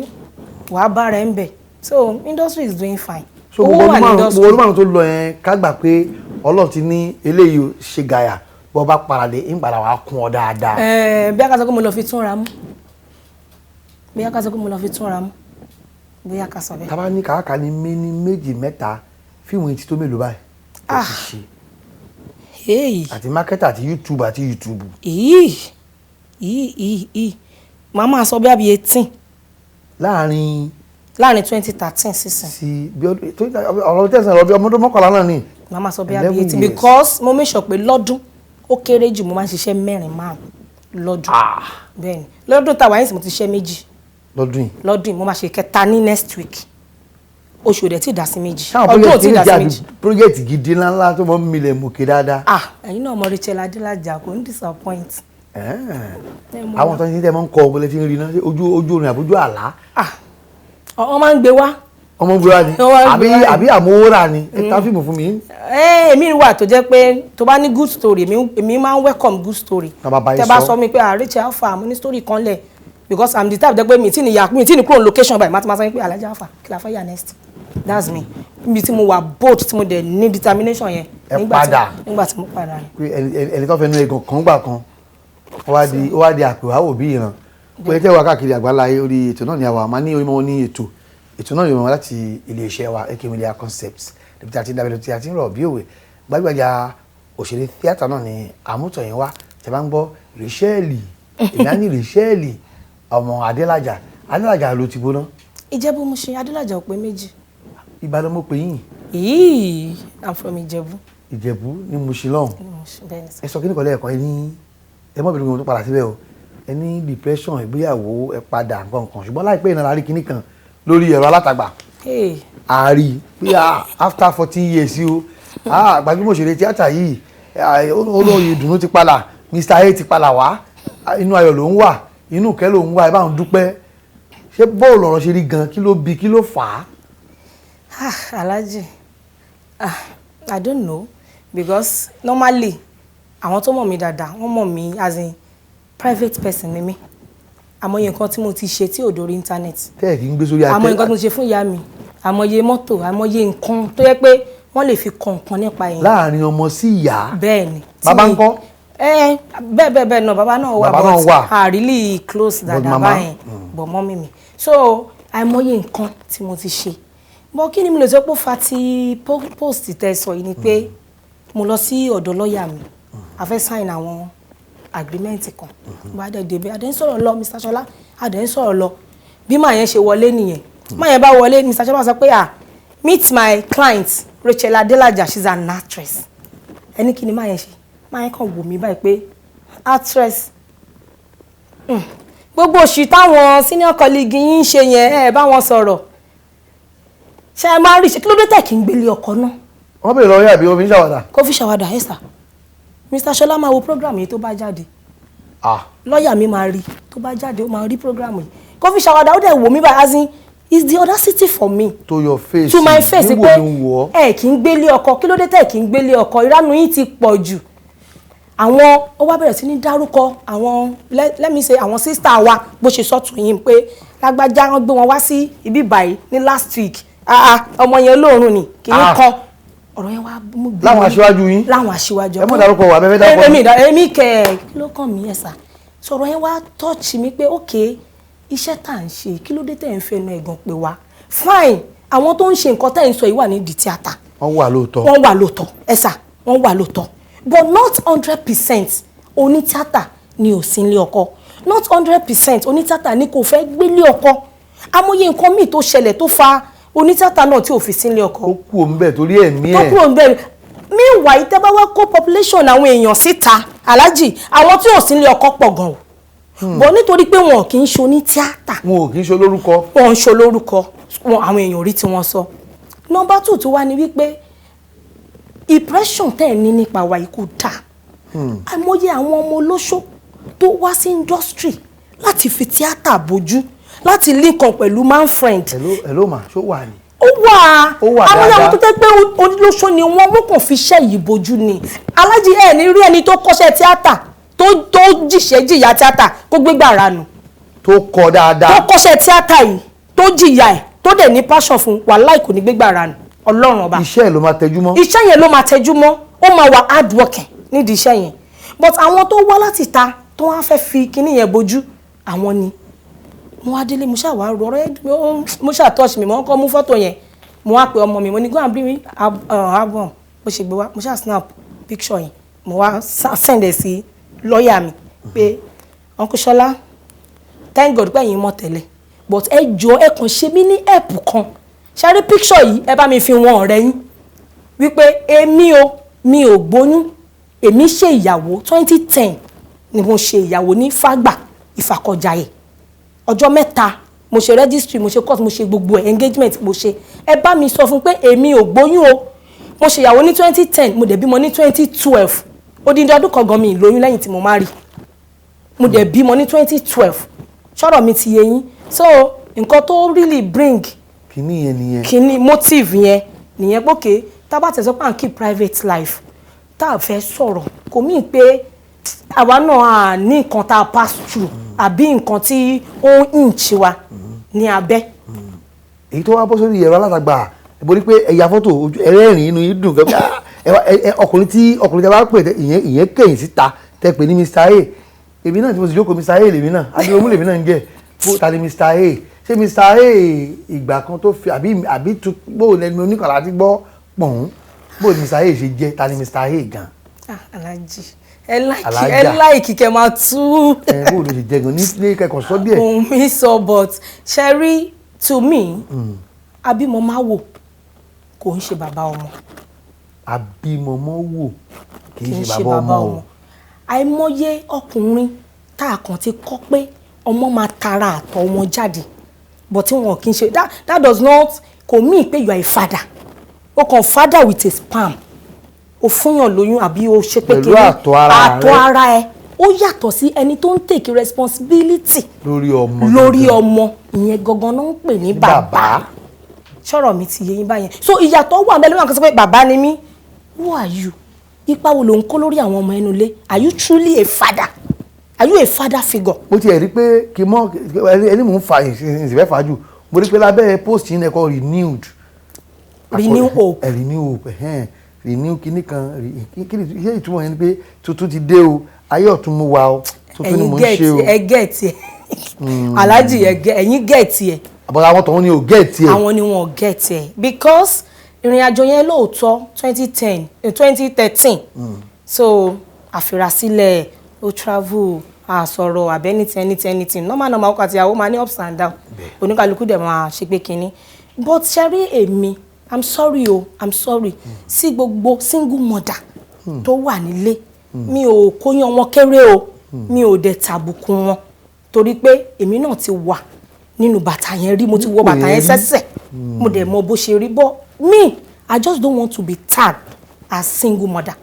wàá bá rẹ ń bẹ̀ so industry is doing fine. so gbogbo olúmọ̀rún tó lọ yẹn ká gbà pé Ọlọ́run ti ní eléyìí ṣe gàyà bó bá paradé ń padà wá kún ọ dáadáa. Bí a ká sọ pé mo lọ fi túnra mú bóyá ká sọ pé mo lọ fi túnra mú bóyá ká sọ bẹ́ẹ̀. Tábà ní kàákà ní méjì mẹ́ta fíìmù etí tó mélòó báyìí ó ti ṣe àti mákẹ́tà àti YouTube màá máa sọ bí àbí 18 láàrin 2013 sísìn sí bí ọ̀rọ̀ tẹ̀sán ọ̀rọ̀ bí ọmọdún mọ́kànlá náà ni. màá máa sọ bí àbí 18 because mo make sure pé lọ́dún ó kéré jù mo máa ń ṣiṣẹ́ 4-5 lọ́dún bẹ́ẹ̀ni lọ́dún tàwa yín sì mo ti ṣiṣẹ́ 2 lọ́dún yìí mo máa ṣe 3 ní next week oṣù òde tí ì dá sí 2 ọdún ò tí ì dá sí 2. project gidi ńláńlá tó mọ́ mílẹ̀ mọ̀kè dáadáa. ẹ̀yin náà mọ Racheal Adelaja kò ń disappoint. àwọn tó ń ṣe tẹ́ mọ́ ń kọ ọ̀bọ̀lẹ̀ tí ń rí náà ojú orin àbójú àlá. wọ́n máa ń gbé wá. ọmọ gbéra ni àbí àmúwòrán ni ẹ ta fíìmù fún mi. èmi wà tó jẹ́ pé tó bá ní good story èmi máa ń welcome good story. tẹ́ bá sọ mi pé Racheal Alpha mo ní story kan lẹ̀ because I'm the type jẹ́ pé mi tí ní kúrò location báyìí má ti máa sọ pé Alhaja Alpha kí la fẹ́ yà next that's me níbi tí mo wà bold tí mo dẹ̀ ní determination yẹn nígbà tí mo padà. ẹni tó fẹ́ nu egan kan gbà kan ó wá di àpèwáwò bí ìran pé tẹ́ wà káàkiri àgbáláyé orí ètò náà ni àwa máa ní Oyinmomo ní ètò náà yóò wọ́n láti iléeṣẹ́ wa AK Media Concepts níbi tí a ti ń dábẹ́lẹ́ tí a ti ń rọ̀ bí òwe gbajúgbajà òṣèré tíátà náà ni àmútọ̀yìn wa tẹ́ bá ń gbọ́ Racheal ọmọ Adelaja ló ti gbóná. Ìjẹ̀bú mo ṣe Adelaja ò pé 2. Ìbàdàn mo pè yín. I'm from Ìjẹ̀bú. Ìjẹ̀bú ni mo ṣe lọ́hùn. ẹ sọ kí ni kọ́lẹ́ ẹ̀kọ́ ẹ mọ̀ bí mo tó padà síbẹ̀ o ẹ ní depression ìgbéyàwó ẹ padà nǹkan ṣùgbọ́n láìpẹ́ ìnáwó àrí kinní kan lórí ẹ̀rọ alátagbà. àárí pé after 14 years o gbajúmọ̀ òṣèré tíátà yìí olóyè ìdùnnú ti padà Mr. A ti padà wá inú ayọ̀ ló ń wà inú kẹ́ ló ń wá ẹ bá ń dúpẹ́ ṣé bọ́ọ̀lù ọ̀rọ̀ ṣe rí gan kí ló bí kí ló fà á. Alhaji I don't know because normally àwọn tó mọ̀ mí dáadáa wọ́n mọ̀ mí as in private person ni mí àmọye nǹkan tí mo ti ṣe tí ò dórí internet tẹ́ẹ̀ kì í gbé sórí àtẹ àmọye nǹkan tí mo ṣe fún ìyá mi àmọye mọ́tò àmọye nǹkan tó yẹ pé wọ́n lè fi kọ̀ọ̀kan nípa èèyàn. láàrin ọmọ sí ìyá. bẹ́ẹ̀ ni bàbá ń kọ́. bẹ́ẹ̀ náà bàbá náà wà but are really close dáadáa báyẹn but mọ́mí mi so àìmọye nǹkan tí mo ti ṣe bọ́ kí ni mo lè sọ pé ó fa ti post tẹ́ sọ yìí ni pé mo lọ sí ọ̀dọ̀ lọ́ọ̀yà mi a fẹ́ sign àwọn agreement kan bá dẹ̀ débẹ̀ adẹ̀ ń sọ̀rọ̀ lọ Mr. Ṣọlá adẹ̀ ń sọ̀rọ̀ lọ bí màá yẹn ṣe wọlé nìyẹn màá yẹn bá wọlé Mr. Ṣọlá sọ pé meet my client Racheal Adelaja she's an actress ẹni kí ni màá yẹn ṣe màá yẹn kàn wò mí báyìí pé actress gbogbo òṣì táwọn senior colleague yín ń ṣe yẹn ẹ bá wọn sọ̀rọ̀ ṣe ẹ máa rí ṣe kí ló dé tẹ̀ kí n gbélé ọkọ náà. wọ́n bèèrè lọ́wọ́ àbí omi ń ṣàwádà. kó fi ṣàwádà ẹ̀ sà Mr. Ṣọlá máa wo program yìí tó bá jáde lọ́ọ̀yà mi máa rí tó bá jáde ó máa rí program yìí kó fi ṣàwádà ó dẹ̀ wò mí báyìí as in is the audacity for me. to your face to my face pé ẹ kì í gbélé ọkọ kí ló dé tẹ̀ kì í gbélé ọkọ ìránu yín ti pọ̀ jù àwọn ó wá bẹ̀rẹ̀ sí ní dárúkọ àwọn let me say àwọn sister wa bó ṣe sọ́tún yín pé lágbájá wọn gbé wọn wá sí ibi báyìí ní last week ọmọ yẹn lóòrùn ni kì í kọ ọ̀rọ̀ yẹn wá mú bí láwọn aṣíwájú yín láwọn aṣíwájú ẹ mọ̀ dárúkọ wà bẹ́ẹ̀ dárúkọ èmi kẹ̀ kí ló kàn mí ẹ̀sà sọ̀rọ̀ yẹn wá touch mi pé ok iṣẹ́ tá à ń ṣe kí ló dé tẹ̀ ń fẹnu ẹ̀gàn pé wá fine àwọn tó ń ṣe nǹkan tẹ̀ ń sọ yìí wà nídìí tíátà wọ́n wà lóòótọ́ ẹ̀sà wọ́n wà lóòótọ́ but not 100% onítìátà ni ò sí ilé ọkọ not 100% onítìátà ni kò fẹ́ gbélé ọkọ amóye nǹkan míì tó ṣẹlẹ̀ tó fa onítìátà náà tí ò fi sí ilé ọkọ. ó kú òǹbẹ torí ẹ̀mí ẹ̀. tó kú òǹbẹ meanwhile tẹ́ bá wá kó population àwọn èèyàn síta aláàjì àwọn tí ò sí ilé ọkọ pọ̀ gan o bọ̀ nítorí pé wọn kì í ṣe onítìátà. wọn ò kì í ṣe olórúkọ. wọn ń ṣe olórúkọ àwọn èèyàn rí tí wọ́n sọ. number 2 tó wá ní wípé impression tẹ́ ẹ̀ ní nípa wa yìí kò dáa àìmọye àwọn ọmọ olóṣó tó wá sí industry láti fi tíátà bójú láti link up pẹ̀lú man friend. hello ma ṣó wà ní. ó wà dáadáa àwọn tó tẹ́ pé olóṣó ni wọ́n kàn fi iṣẹ́ yìí bójú ni alájí ẹ̀ ní rí ẹni tó kọ́ṣẹ́ tíátà tó jìyà tíátà kó gbégbá ara nù. tó kọ dáadáa. tó kọ́ṣẹ́ tíátà yìí tó jìyà ẹ̀ tó dẹ̀ ní passion fún wàláì kò ní gbégbá ara nù ọlọ́run ọba. iṣẹ́ yẹn ló máa tẹjú mọ́. iṣẹ́ yẹn ló máa tẹjú mọ́ ó máa wà hard working nídìí iṣẹ́ yẹn but àwọn tó wá láti ta tó wá fẹ́ fi kinní yẹn bojú àwọn ni mo wá délé mo ṣáà wá rọrẹ́ mo ṣáà touch mi mo kọ́ mú fọ́tò yẹn mo wá pe ọmọ mi mo ní go and bring me album mo ṣe gbé wá mo ṣáà snap picture yẹn mo wá send ẹ̀ sí lọ́ọ̀yà mi pé Uncle Ṣọlá thank God pé ẹ̀yin mọ̀ tẹ́lẹ̀ but ẹ jọ ẹ kàn ṣe mí ní help kan ṣe rí picture yìí ẹ bá mi fi wọn ọ̀rẹ́ yín wípé mi ò gbóyún èmi ṣe ìyàwó 2010 ni mo ṣe ìyàwó ní Fágbà Ìfàkọ̀jàyè ọjọ́ mẹ́ta mo ṣe registry mo ṣe court mo ṣe gbogbo engagement mo ṣe ẹ bá mi sọ fún pé èmi ò gbóyún o mo ṣe ìyàwó ní 2010 mo dẹ̀ bímọ ní 2012 odindi ọdún kan gan mi lóyún lẹ́yìn tí mo marry mo dẹ̀ bímọ ní 2012 ṣọ́rọ̀ mi ti yé yín so nǹkan tó really bring kìíní yẹn nìyẹn kìíní motive yẹn nìyẹn pókè tá a bá tẹ̀sán pé à ń keep private life tá a fẹ́ sọ̀rọ̀ kò mí pé àwa náà à ní nǹkan tá a pass through àbí nǹkan tí ó ń ṣe wa ní abẹ́. èyí tó wá bọ́ sórí ẹ̀rọ alátagbà ìborí pé ẹ̀yà fọ́tò ẹ̀rẹ́rìn inú yìí dùn fẹ́ ọkùnrin tí bá pè ìyẹn kẹ̀yìn síta tẹ́ pè ní Mr. A èmi náà tí mo sì jókòó Mr. A lèmi náà adéwọmú lèmi náà ń jẹ́ fún ta ni Mr. A ṣé Mr. A ìgbà kan tó fi àbí bó lẹnu oníkànlá ti gbọ́ pọ̀n bó ni Mr. A ṣe jẹ́ ta ni Mr. A gan. Alhaji ẹ láìkí kẹ máa tú. bó ló ṣe jẹ gan ní kẹkọọ sọ díẹ̀. òun mi sọ but Sherry to me abímọ máa wò kò ń ṣe bàbá ọmọ. abímọmọ wò kì í ṣe bàbá ọmọ o. àìmọye ọkùnrin tá a kàn ti kọ́ pé ọmọ máa tara àtọ̀ wọn jáde but tí wọn kì í ṣe that does not kò mean pé you are a father o kàn father with a sperm o fúnyàn lóyún àbí o ṣe pé pẹ̀lú àtọ̀ ara ẹ ó yàtọ̀ sí ẹni tó ń take responsibility lórí ọmọ ìyẹn gangan náà ń pè ní bàbá ṣọ́rọ̀ mi ti yé yín báyẹn so ìyàtọ̀ wà bẹ́ẹ̀ ló máa ń sọ pé bàbá ni mí who are you ipa wo ló ń kó lórí àwọn ọmọ ẹnu ilé are you truly a father are you a father figure. mo ti rí pé kí mọ ẹni mò ń fa ìsìnfẹ́ fàájù mo rí pé lábẹ́ post yìí ẹ̀kọ́ renewed hope renew kíní kan kíní iṣẹ́ ìtumọ̀ yẹn ni pé tuntun ti dé o ayé ọ̀tun mo wà o tuntun ni mo ń ṣe o. ẹ̀yin gẹ̀ẹ́tì ẹ̀ Alhaji ẹ̀yin gẹ̀ẹ́tì ẹ̀. àbọ̀dá àwọn tọ̀hún ni ò gẹ̀ẹ́tì ẹ̀. àwọn ni wọn ò gẹ̀ẹ́tì ẹ̀ because ìrìn àjò yẹn lóòótọ́ 2013 so àfirasílẹ̀ ó travel àsọ̀rọ̀ àbẹ́ anything normal ọkọ àti ìyàwó máa ní ups and down oníkàlùkù dẹ̀ máa ṣe pé kínní but Sherry èmi I'm sorry sí gbogbo single mother tó wà nílé mi ò kóyan wọn kéré o mi ò dẹ̀ tàbùkù wọn torí pé èmi náà ti wà nínú bàtà yẹn rí mo ti wọ bàtà yẹn sẹ́sẹ̀ mo dẹ̀ mọ bó ṣe rí bọ́ me I just don't want to be tagged as single mother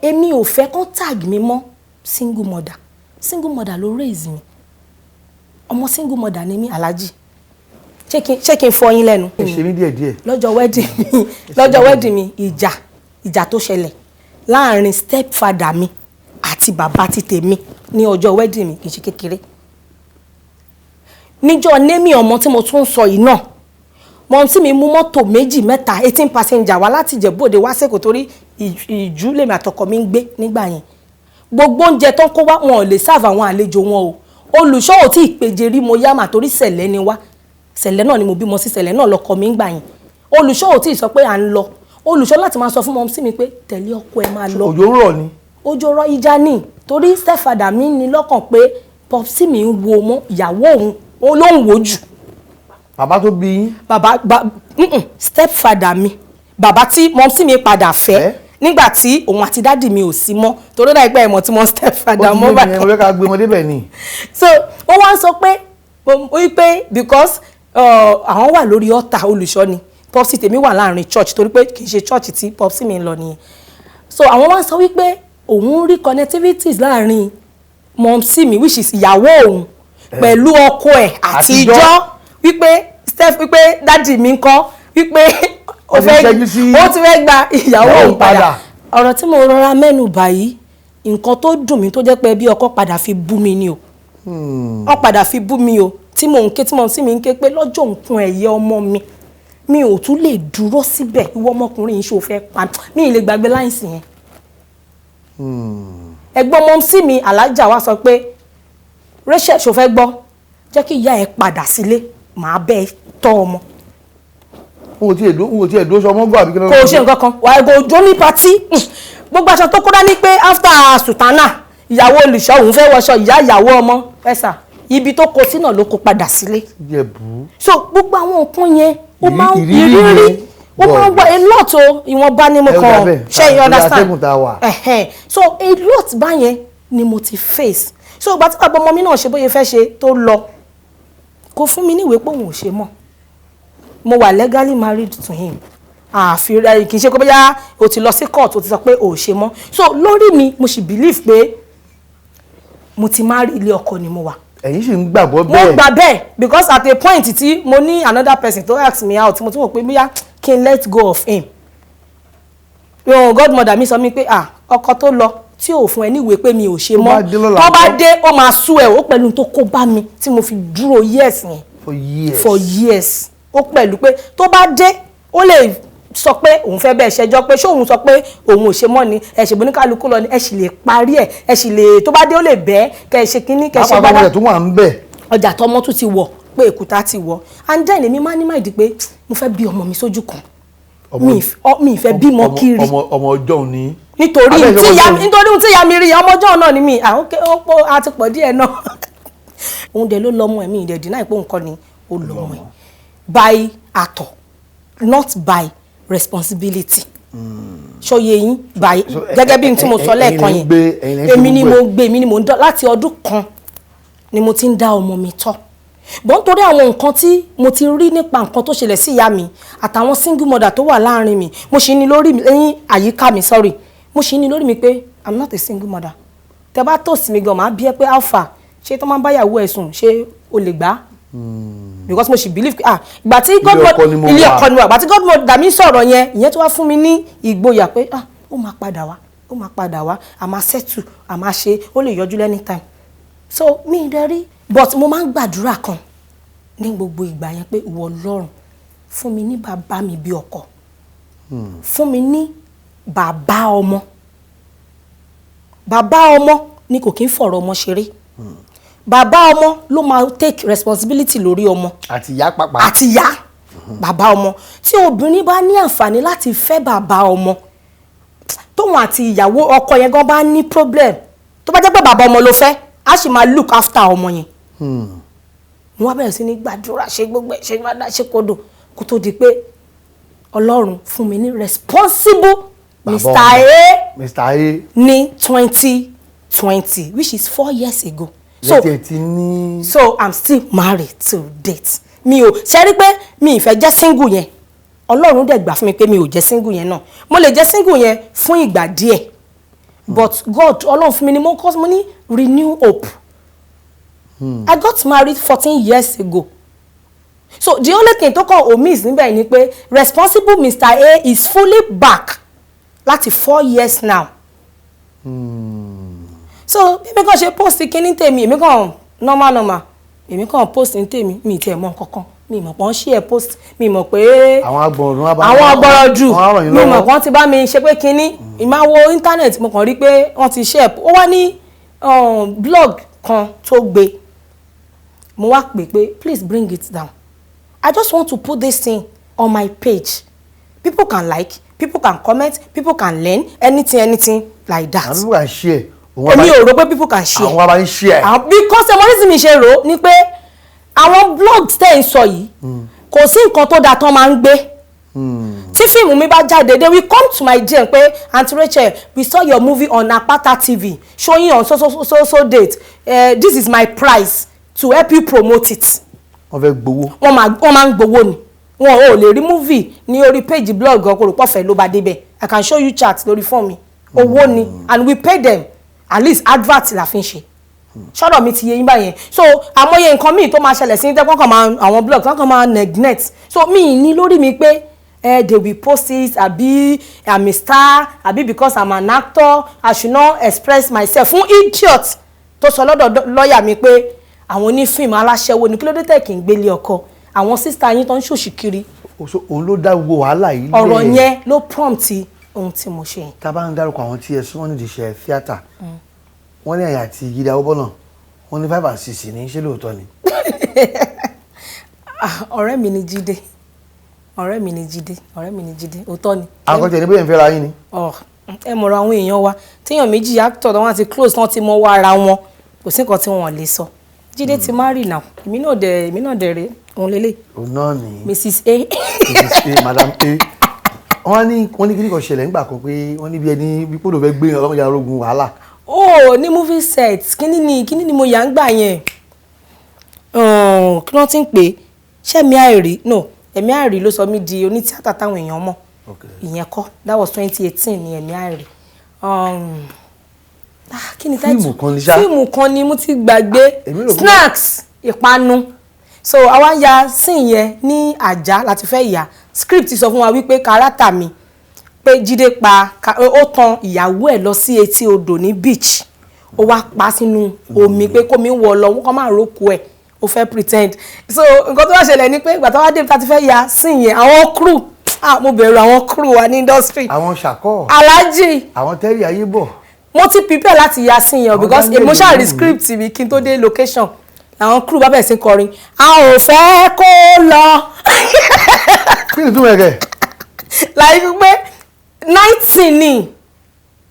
èmi ò fẹ́ kán tag mi mọ́ single mother ló raise mi ọmọ single mother ni mí Alhaji ṣé kí n fọ yín lẹ́nu. ẹ ṣe mí díẹ̀díẹ̀. lọ́jọ́ wedding mi ìjà tó ṣẹlẹ̀ láàrin stepfather mi àti bàbá ti tèmi ní ọjọ́ wedding mi kì í ṣe kékeré. níjọ́ némi ọmọ tí mo tún sọ yìí náà mọ tí mi mú mọ́tò méjì mẹ́ta 18 passenger wá láti Ìjẹ̀bú-Òde wá sẹ́kọ̀ọ́ torí ìjú lèmi àtọkọ mi ń gbé nígbà yẹn gbogbo oúnjẹ tó ń kó wá wọn ò lè serve àwọn àlejò wọn o olùṣọ́ ò tí ì péje rí mo yá mà torí sẹ̀lẹ̀ ni wá sẹ̀lẹ̀ náà ni mo bímọ sí sẹ̀lẹ̀ náà lọkọ mi ń gbà yẹn olùṣọ́ ò tí ì sọ pé à ń lọ olùṣọ́ láti máa sọ fún mọ́ sí mi pé tẹ̀lé ọkọ ẹ máa lọ. òjò ń rọ̀ ni. òjò rọ̀ ìjà ni torí stepfather mi ní lọ́kàn pé popsi mi ń wo mọ́ ìyàwó òun ló ń wo jù. bàbá tó bí yín. stepfather mi bàbá tí mọ́mísí mi padà fẹ́ nígbà tí òun àti dádì mi ò sí mọ́ torí náà ẹgbẹ́ ẹ̀mọ́ tí wọ́n stepfather mọ́ báyìí. ó ti yé mi ẹ̀ mo fẹ́ ká gbé ọmọdé bẹ̀ ni. so wọ́n wá ń sọ pé wípé because àwọn wà lórí ọ̀tà olùṣọ́ ni popsi tèmi wà láàrin church torí pé kì í ṣe church tí popsi mi ń lọ nìyẹn so àwọn wá ń sọ wípé òun rí connectivities láàrin mọ́mísí mi which is ìyàwó òun pẹ̀lú ọkọ ẹ̀ àtijọ́ wípé dádì mi ń kọ́ wípé ó ti fẹ́ gba ìyàwó òun padà ọ̀rọ̀ tí mo rọra mẹ́nu báyìí nǹkan tó dùn mí tó jẹ́ pé bí ọkọ padà fi bú mi ni o ọ padà fi bú mi o tí mò ń ké tí mò ń sí mi ń ké pé lọ́jọ́ nǹkan ẹ̀yẹ ọmọ mi ò tún lè dúró síbẹ̀ ìwọ ọmọkùnrin yìí ṣó fẹ́ pa mi ì lè gbàgbé láìsí yẹn ẹ̀gbọ́n mọ́ sí mi alájà wa sọ pé Racheal ṣó fẹ́ gbọ́ jẹ́ kí ìyá ẹ̀ padà sílé màá bẹ́ẹ̀ tọ́ ọmọ. n ò tiẹ̀ dúró sọmọ gbọ́ àbí kí ló ń kò ṣe nǹkan kan wàá go jó ní patí gbogbo aṣọ tó kó dání pé after sùtánà ìyàwó olùṣọ́ òun fẹ́ wọṣọ ìyàwó ọmọ ẹ̀sà ibi tó kó sínà ló kó padà sílé. so gbogbo àwọn nǹkan yẹn ó máa ń ìrírí ó máa ń wá a lot o ìwọ̀nba ni mo kàn ṣe you understand so a lot báyẹn ni mo ti face so ìgbà tí bàbá ọmọ mi náà ṣe bóyá fẹ́ ṣe tó lọ kò fún mi níwèé pé òun ò ṣe mọ́ mo wà legally married to him àfihàn kì í ṣe pé bóyá o ti lọ sí court o ti sọ pé o ò ṣe mọ́ so lórí mi mo sì believe pé mo ti marry ilé ọkọ ni mo wà. ẹ̀yin sì ń gbàgbọ́ bẹ́ẹ̀. mo gbà bẹ́ẹ̀ because at a point tí mo ní another person to ask me out mo tún wò pé bóyá kí n let go of him. godmother mi sọ mi pé ọkọ tó lọ tí ò fún ẹ níwèé pé mi ò ṣe mọ́ tó bá dé ó máa sú ẹ ó pẹ̀lú tó kó bá mi tí mo fi dúró years yẹn for years ó pẹ̀lú pé tó bá dé ó lè sọ pé òun fẹ́ bẹ́ẹ̀ ṣẹjọ́ pé ṣé òun sọ pé òun ò ṣe mọ́ ni ẹ ṣe boníkálukú lọ ni ẹ sì lè parí ẹ ẹ sì lè tó bá dé ó lè bẹ́ẹ̀ kẹ ẹ ṣe kínní kẹ ẹ ṣe gbádá ọjà tọmọ tún ti wọ̀ pé èkúta ti wọ̀ and then èmi máa ní máa dì pé mo fẹ́ bí ọmọ mi sójú kan mi ìfẹ́ bímọ kiri ọmọ ọjọ́ òní nítorí tí ìyá mi rí ọmọ ọjọ́ náà ni mi a ti pọ̀ díẹ̀ náà òun dẹ̀ ló lọ́mọ ẹ̀mí ìdẹ̀ dínà ìpò nǹkan ni ó lọ́mọ ẹ̀ by àtọ̀ not by responsibility ṣòye yín by gẹ́gẹ́ bí n tí mo sọ lẹ́ẹ̀kan yẹn èmi ni mo ń dán láti ọdún kan ni mo ti ń dá ọmọ mi tọ́ bọ́n torí àwọn nǹkan tí mo ti rí nípa nǹkan tó ṣẹlẹ̀ sí ìyá mi àtàwọn single mother tó wà láàrin mi mo ṣì ní lórí mi lẹ́yìn àyíká mi sorry mo ṣì ní lórí mi pé I'm not a single mother tẹ bá tòsí mi gan máa bí ẹ pé alpha ṣé tó máa ń báyàwó ẹ̀ sùn ṣé o lè gbà because mo ṣì believe ìgbà tí godmother ilé ọkọ ni wà ìgbà tí godmother mi sọ̀rọ̀ yẹn ìyẹn tó wá fún mi ní ìgboyà pé ó máa padà wá a máa settle a máa ṣe ó lè yọjú anytime so mi ì dẹ́rí but mo máa ń gbàdúrà kan ní gbogbo ìgbà yẹn pé ìwọ Ọlọ́run fún mi ní bàbá mi bí ọkọ fún mi ní bàbá ọmọ ni kò kí ń fọ̀rọ̀ ọmọ ṣeré bàbá ọmọ ló máa take responsibility lórí ọmọ àti ìyá pàpà àti ìyá bàbá ọmọ tí obìnrin bá ní àǹfààní láti fẹ́ bàbá ọmọ tóun àti ìyàwó ọkọ yẹn gan bá ní problem tó bá jẹ́ pé bàbá ọmọ ló fẹ́ á sì máa look after ọmọ yẹn mo wá bẹ̀rẹ̀ sí ní gbàdúrà ṣe gbogbo ṣe gbàdá ṣe kodò kó tó di pé Ọlọ́run fún mi ní responsible Mr. A ní 2020 which is 4 years ago so I'm still married to date mi ò ṣe rí pé mi ìfẹ́ jẹ́ single yẹn Ọlọ́run dẹ̀ gbà fún mi pé mi ò jẹ́ single yẹn náà mo lè jẹ́ single yẹn fún ìgbà díẹ̀ but God Ọlọ́run fún mi ni mo ní renew hope. I got married 14 years ago. So the only thing to call omis níbẹ̀ ni pé responsible Mr. A is fully back láti 4 years now. So èmi kàn ṣe post kíní tèmi èmi kàn normal èmi kàn post ní tèmi mi tiẹ̀ mọ̀ kankan mi mọ̀ pọ́n share post mi mọ̀ pé àwọn agbọ̀rọ̀ jù mi mọ̀ pọ́n ti bá mi ṣe pé kíní ìmáwo internet mo kàn rí pé wọ́n ti share ó wá ní blog kan tó gbé mo wá pè pé please bring it down I just want to put this thing on my page people can like people can comment people can learn anything like that. àwọn people can share. èmi ò rò pé people can share. àwọn abá ń share. because ẹ mọ ní sì mi ṣe rò ní pé àwọn blogs tẹ́ ń sọ yìí kò sí nǹkan tó dáa tán máa ń gbé. tí fíìmù mi bá jáde they will come to my DM pé Aunty Racheal we saw your movie on Apata TV showing on so date this is my price to help you promote it. wọ́n fẹ́ gbowó. wọ́n máa ń gbowó ni wọn ò lè rí movie ní orí page blog ọkọ̀ rò pọ̀fẹ́ ló bá débẹ̀ I can show you chat lórí phone mi owó ni and we pay them at least advert la fi ń ṣe ṣọ́dọ̀ mi ti yé yín báyẹn so àmọye nǹkan míì tó máa ṣẹlẹ̀ sí tẹ́kọ̀ kan máa àwọn blog kan máa neglect so mi ní lórí mi pé they will post it àbí I'm a star àbí because I'm an actor I should not express myself fún idiot tó sọ lọ́dọ̀ lọ́ọ̀yà mi pé àwọn onífíìmù aláṣẹwó ní kí ló dé tẹ̀ kí n gbélé ọkọ àwọn sísá yín tó ń ṣòṣì kiri. òun ló dá gbogbo wàhálà yìí lé. ọ̀rọ̀ yẹn ló prompt ohun tí mo ṣe yẹn. tá a bá ń dárúkọ àwọn tí ẹ súnmọ́ nídìí iṣẹ́ tíátà wọ́n ní ẹ̀yà àti Jídé Awóbọ́nà wọ́n ní 5 and 6 ní ṣé lóòótọ́ ni. ọ̀rẹ́ mi ni Jídé ọ̀rẹ́ mi ni Jídé òótọ́ ni. akọ́tẹ̀ ní bóyá ń fẹ́ra yín ni. ẹ mọ̀rọ̀ àwọn èèyàn wa téèyàn méjì actor tó wọ́n ti close tán ti mọ wá ara wọn kò sí nǹkan tí wọ́n lè sọ. Jídé ti marry now èmi náà dẹ̀ rè òun lélẹ̀. òun náà ni Mrs. A. Mrs. A Madam A wọ́n ní kíní kan ṣẹlẹ̀ nígbà kan pé wọ́n ní bí ẹni bí pòdò fẹ́ gbé ọlọ́mọdé arógun wàhálà. Ní movie set kíní ni mo yà ń gbà yẹn kí wọ́n ti ń pè ṣé ẹ̀mí àìrí no ẹ̀mí àìrí ló sọ mí di onítíátà táwọn èèyàn mọ̀ ìyẹn kọ́ that was 2018 ní ẹ̀mí àìrí kí ni táìtù fíìmù kan ni mo ti gbàgbé snacks ìpanu so àwa ya scene yẹn ní àjà láti fẹ́ yà script sọ fún wa wípé kárátà mi pé Jídé ó tan ìyàwó ẹ̀ lọ sí etí odò ní beach ó wá pa sínú omi pé kómi wọ lọ wọ́n máa rókò ẹ̀ ó fẹ́ pretend so nǹkan tó wá ṣẹlẹ̀ ni pé ìgbà tó wá dé tá ti fẹ́ ya scene yẹn àwọn crew mo bẹ̀rù àwọn crew wa ní industry àwọn ṣàkọ́ Alhaji àwọn tẹ́rì ayé bọ̀ mo ti prepare láti ya scene yẹn because emotional rí script mi kí n tó dé location àwọn crew bá bẹ̀rẹ̀ sí kọrin a ò fẹ́ kó lọ. kí ni túmọ̀ ẹ̀kẹ́. láì fi pé night scene ni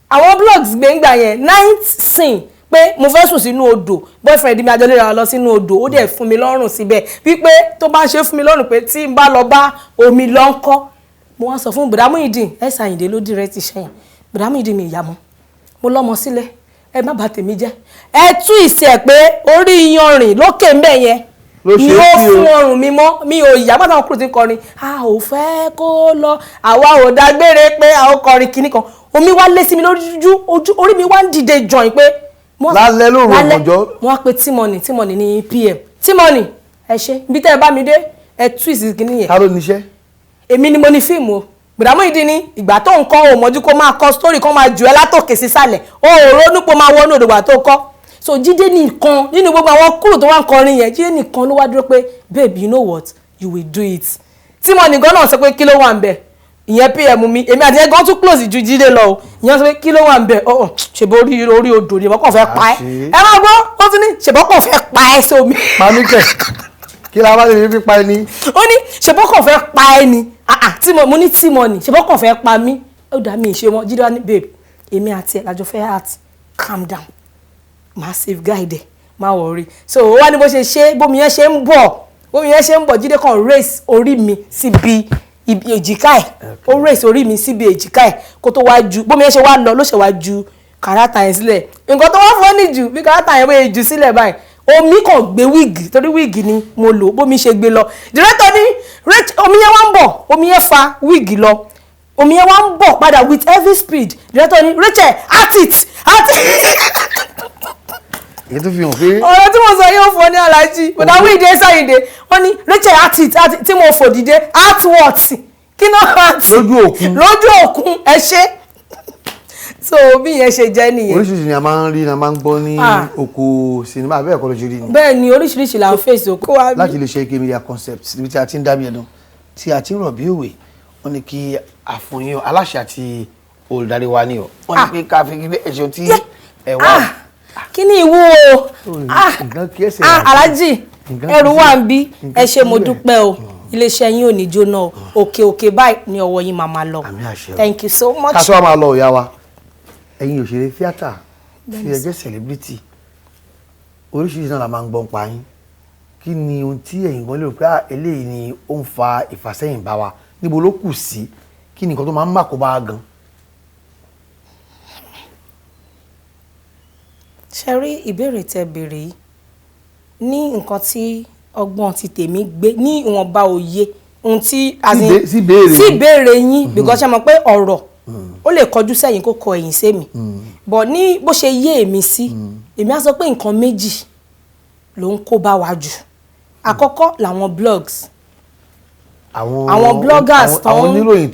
àwọn blogs gbé ń gbà yẹn night scene pé mo fẹ́ sùn sínú odò boyfriend mi àjọlé ra lọ sínú odò ó dẹ̀ fún mi lọ́rùn síbẹ̀ wípé tó bá ń ṣe fún mi lọ́rùn pé tí n bá lọ bá omi lọ ń kọ́ mo wá sọ fún Bùrọ̀dá Muyideen ẹ̀sà Àyìndé ló direct iṣẹ́ yẹn Bùrọ̀dá Muyideen mi ìyá mọ́ mo lọ́mọ sílẹ̀ ẹ má bà tèmi jẹ́ ẹ tú ìsì ẹ̀ pé orí iyanrìn lókè ń bẹ̀ yẹn ni ó fún ọrùn mi mọ́ mi ò yá bàtà wọn kúrò tí ń kọrin a ò fẹ́ kó lọ àwa ò dágbére pé a ó kọrin kinní kan omi wá lé sí mi lójú orí mi wá ń dìde join pé lálẹ́ lóru ọ̀gbọ̀njọ́ mo wá pe tímọ̀nì ní pm tímọ̀nì ẹ ṣe ibi tẹ́ ẹ bá mi dé ẹ tú ìsì kinní yẹn. ta ló níṣẹ́. èmi ni mo ní fíìmù o Bùrọ̀dá Muyideen ní ìgbà tó ń kọ́ ò mọ́jú kó máa kọ́ sítórì kan máa jù ẹ́ látòkè sísàlẹ̀ ó ronú pé máa wọnú òdògbà tó kọ́ so Jídé nìkan nínú gbogbo àwọn kúrò tó wá ń kọrin yẹn Jídé nìkan ló wá dúró pé babe you know what you will do it tímọ̀nì gan náà sọ pé kí ló wà ń bẹ̀ ìyẹn pm mi èmi àti ẹgbọ́n tún close ju Jídé lọ o ìyẹn sọ pé kí ló wà ń bẹ̀ ṣèbọ̀ orí odò ni ìbọ̀kàn fẹ́ pa ẹ́ ẹ máa gbọ́ ó tún ní ṣèbọ̀kàn fẹ́ pa ẹ́ sómi. pamíkẹ́ kí la bá lè fi pa ẹ ní. ó ní ṣèbọ̀kàn fẹ́ pa ẹ́ ni mo ní tímọ̀nì ṣèbọ̀kàn fẹ́ pa mí ó dà mí ìṣe wọn Jídé wá ní babe èmi àti ẹ̀ lájọ fẹ́ heart calm down máa safeguard ẹ̀ máa worry so ó wá ní bó ṣe ṣe bómi yẹn ṣe ń bọ̀ Jídé kan raise orí mi síbi èjìká ẹ̀ ó raise orí mi síbi èjìká ẹ̀ kó tó wá ju bómi yẹn ṣe wá lọ ló ṣe wá ju kárátà yẹn sílẹ̀ nǹkan tó wá fọ́ ní jù bí kárátà yẹn bóyá jù sílẹ̀ báyìí omi kàn gbé wíìgì torí wíìgì ni mo lò bómi ṣe gbé lọ director ní omi yẹn wá ń bọ̀ omi yẹn fa wíìgì lọ omi yẹn wá ń bọ̀ padà with heavy speed director ní Racheal at it. èyí tó fi hàn pé. ọ̀rọ̀ tí mo sọ yóò fọ́ ní Alhaji Bùrọ̀dá Muyideen Sáyìndé wọ́n ní Racheal at it tí mo fò dìde at what kí náà at lójú òkun ẹ ṣe so bí yẹn ṣe jẹ́ nìyẹn. oríṣiríṣi ni a máa ń rí ni a máa ń gbọ́ ní oko sinimá bẹ́ẹ̀ kọ́ ló ṣe rí ni. bẹ́ẹ̀ ni oríṣiríṣi là ń fèsì oko wa bí. láti lè ṣe AK Media Concept níbi tí a ti ń dábìí ẹ̀dùn tí a ti ń rọ̀ bí òwe wọ́n ní kí àfọyín aláṣẹ àti olùdarí wa ní ọ wọ́n ní pé ká fi kílé ẹ̀ṣọ́ tí ẹ̀ wá. kí ni ìwú o Alhaji ẹrù wà ń bí ẹ ṣé mo dúpẹ́ o iléeṣẹ́ yín ò ní jóná o òkè báyìí ni ọwọ́ yín máa lọ thank you so much. ká tó wá máa lọ ìyá wa ẹ̀yin òṣèré tíátà tí ẹ jẹ́ celebrity oríṣiríṣi náà la máa ń gbọ́n pa yín kí ni ohun tí ẹ̀yin gan lérò pé eléyìí ni ó ń fa ìfàsẹ́yìn bá wa níbo ló kù sí kí ni nǹkan tó máa ń màkó bá gan. ṣe rí ìbéèrè tẹ́ béèrè yìí ní nǹkan tí ọgbọ́n ti tèmi gbé ní ìwọ̀nba òye ohun tí sí ìbéèrè yín because ṣe mọ̀ pé ọ̀rọ̀ ó lè kọjú sẹ́yìn kó kọ ẹ̀yìn sẹ́mi but ní bó ṣe yé èmi sí èmi á sọ pé nǹkan méjì ló ń kó bá wa jù àkọ́kọ́ làwọn blogs àwọn bloggers àwọn oníròyìn